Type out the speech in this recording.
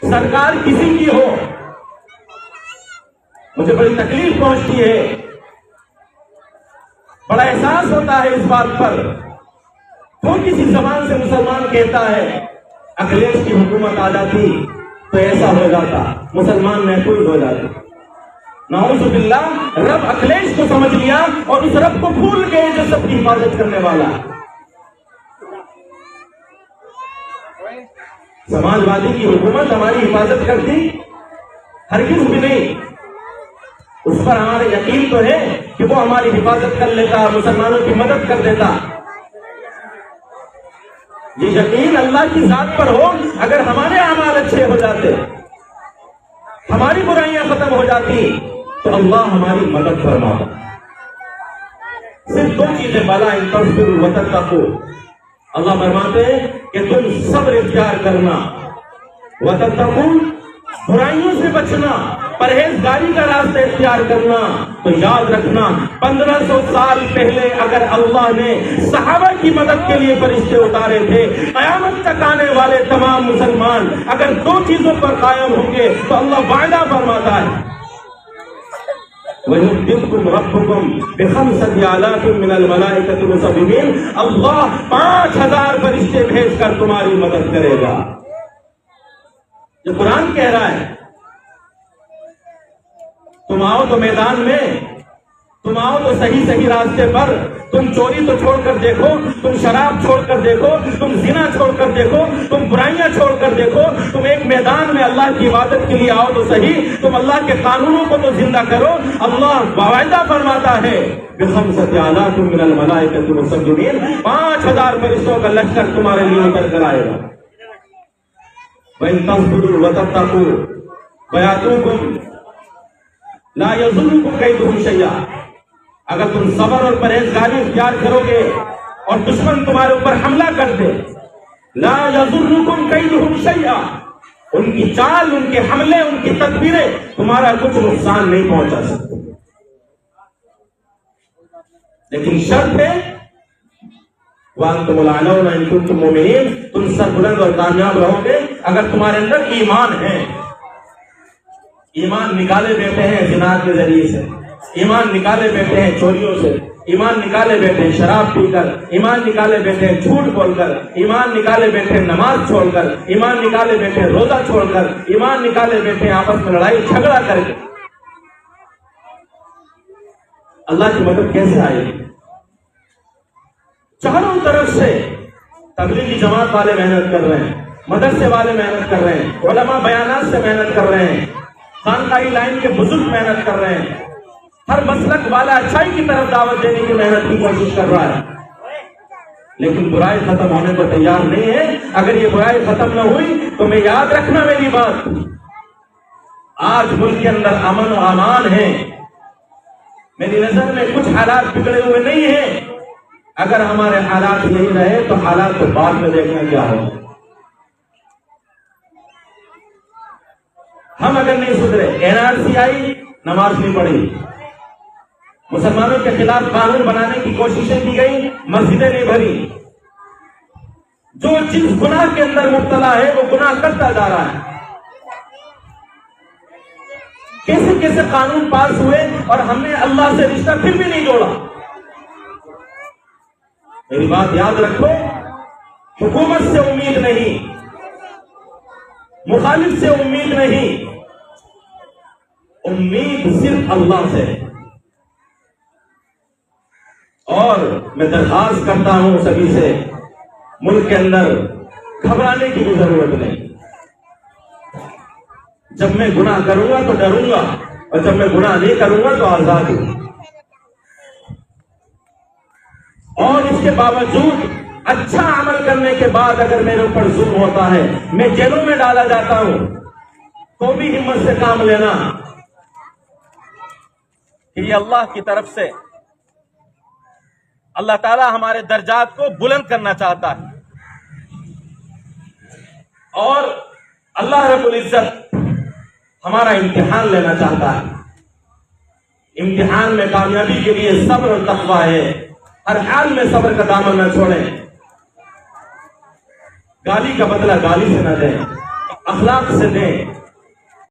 सरकार किसी की हो, मुझे बड़ी तकलीफ पहुंचती है, बड़ा एहसास होता है इस बात पर। तो किसी जबान से मुसलमान कहता है अखिलेश की हुकूमत आ जाती तो ऐसा हो जाता, मुसलमान महफूज हो जाते। नाउजुबिल्लाह, रब अखिलेश को समझ लिया और उस रब को भूल गए जो सबकी हिफाजत करने वाला है। समाजवादी की हुकूमत हमारी हिफाजत करती? हरगिज़ भी नहीं। उस पर हमारा यकीन तो है कि वो हमारी हिफाजत कर लेता, मुसलमानों की मदद कर देता। ये यकीन अल्लाह की जात पर हो, अगर हमारे अमाल अच्छे हो जाते, हमारी बुराइयां खत्म हो जाती, तो अल्लाह हमारी मदद फरमाता। सिर्फ दो चीजें बला इन तस्बिरु व तत्तकू, अल्लाह फरमाते हैं कि तुम सब्र इख्तियार करना, व तत्तकू, बुराइयों से बचना, परहेजगारी का रास्ता इख्तियार करना। तो याद रखना, 1500 साल पहले अगर अल्लाह ने सहाबा की मदद के लिए फरिश्ते उतारे थे, कयामत तक आने वाले तमाम मुसलमान अगर दो चीजों पर कायम होंगे तो अल्लाह वायदा फरमाता है, वयुम्दिदकुम रब्बुकुम बिखम्सति आलाफिन मिनल मलाइकति मुसव्विमीन, अल्लाह 5000 फरिश्ते भेजकर तुम्हारी मदद करेगा। ये कुरान कह रहा है। तुम आओ तो मैदान में, तुम आओ तो सही सही रास्ते पर। तुम चोरी तो छोड़कर देखो, तुम शराब छोड़कर देखो, तुम जिना छोड़कर देखो, तुम बुराइयां छोड़कर देखो। तुम एक मैदान में अल्लाह की इबादत के लिए आओ तो सही, तुम अल्लाह के कानूनों को तो जिंदा करो। अल्लाह वायदा फरमाता है बिखम्सति आलाफिन मिनल मलाइकति मुसव्विमीन, 5000 फरिश्तों का लश्कर तुम्हारे लिए उतर कर आएगा। वइन तस्बिरु व तत्तकू व यातूकुम ला यज़ुर्रुकुम कैदुहुम शैया, अगर तुम सब्र और परहेजगारी इख्तियार करोगे और दुश्मन तुम्हारे ऊपर हमला कर दे, ला यज़ुर्रुकुम कैदुहुम शैया, उनकी चाल, उनके हमले, उनकी तदबीरें तुम्हारा कुछ नुकसान नहीं पहुंचा सकते। लेकिन शर्त है वअंतुमुल अ'लौना इन कुंतुम मुमिनीन, तुम सरबुलंद और कामयाब रहोगे अगर तुम्हारे अंदर ईमान है। ईमान निकाले बैठे हैं जिना के जरिए से, ईमान निकाले बैठे हैं चोरियों से, ईमान निकाले बैठे हैं शराब पीकर, ईमान निकाले बैठे हैं झूठ बोलकर, ईमान निकाले बैठे हैं नमाज छोड़कर, ईमान निकाले बैठे हैं रोजा छोड़कर, ईमान निकाले बैठे हैं आपस में लड़ाई झगड़ा करके। अल्लाह की मदद कैसे आएगी? चारों तरफ से तबलीगी जमात वाले मेहनत कर रहे हैं, मदरसे वाले मेहनत कर रहे हैं, उलमा बयानात से मेहनत कर रहे हैं, खानकाही लाइन के बुजुर्ग मेहनत कर रहे हैं, हर मसलक वाला अच्छाई की तरफ दावत देने की मेहनत की कोशिश कर रहा है, लेकिन बुराई खत्म होने को तैयार नहीं है। अगर ये बुराई खत्म न हुई तो मैं याद रखना मेरी बात, आज मुल्क के अंदर अमन और अमान है। मेरी नजर में कुछ हालात बिगड़े हुए नहीं है। अगर हमारे हालात यही रहे तो हालात तो बाद में देखना क्या हो। हम अगर नहीं सुधरे, एनआरसी आई, नमाज नहीं पढ़ी, मुसलमानों के खिलाफ कानून बनाने की कोशिशें की गई, मस्जिदें नहीं भरी, जो जिस गुनाह के अंदर मुब्तला है वो गुनाह करता जा रहा है। कैसे कैसे कानून पास हुए और हमने अल्लाह से रिश्ता फिर भी नहीं जोड़ा। मेरी बात याद रखो, हुकूमत से उम्मीद नहीं, मुखालिफ से उम्मीद नहीं, उम्मीद सिर्फ अल्लाह से। और मैं दरखास्त करता हूं सभी से, मुल्क के अंदर घबराने की भी जरूरत नहीं। जब मैं गुनाह करूंगा तो डरूंगा, और जब मैं गुनाह नहीं करूंगा तो आजाद हूं। और इसके बावजूद अच्छा अमल करने के बाद अगर मेरे ऊपर जुल्म होता है, मैं जेलों में डाला जाता हूं, तो भी हिम्मत से काम लेना कि ये अल्लाह की तरफ से अल्लाह ताला हमारे दर्जात को बुलंद करना चाहता है। और अल्लाह रब्बुल इज्जत हमारा इम्तिहान लेना चाहता है। इम्तिहान में कामयाबी के लिए सब्र और तक़वा है। हर हाल में सब्र का दामन न छोड़ें, गाली का बदला गाली से न दें, अखलाक से दें।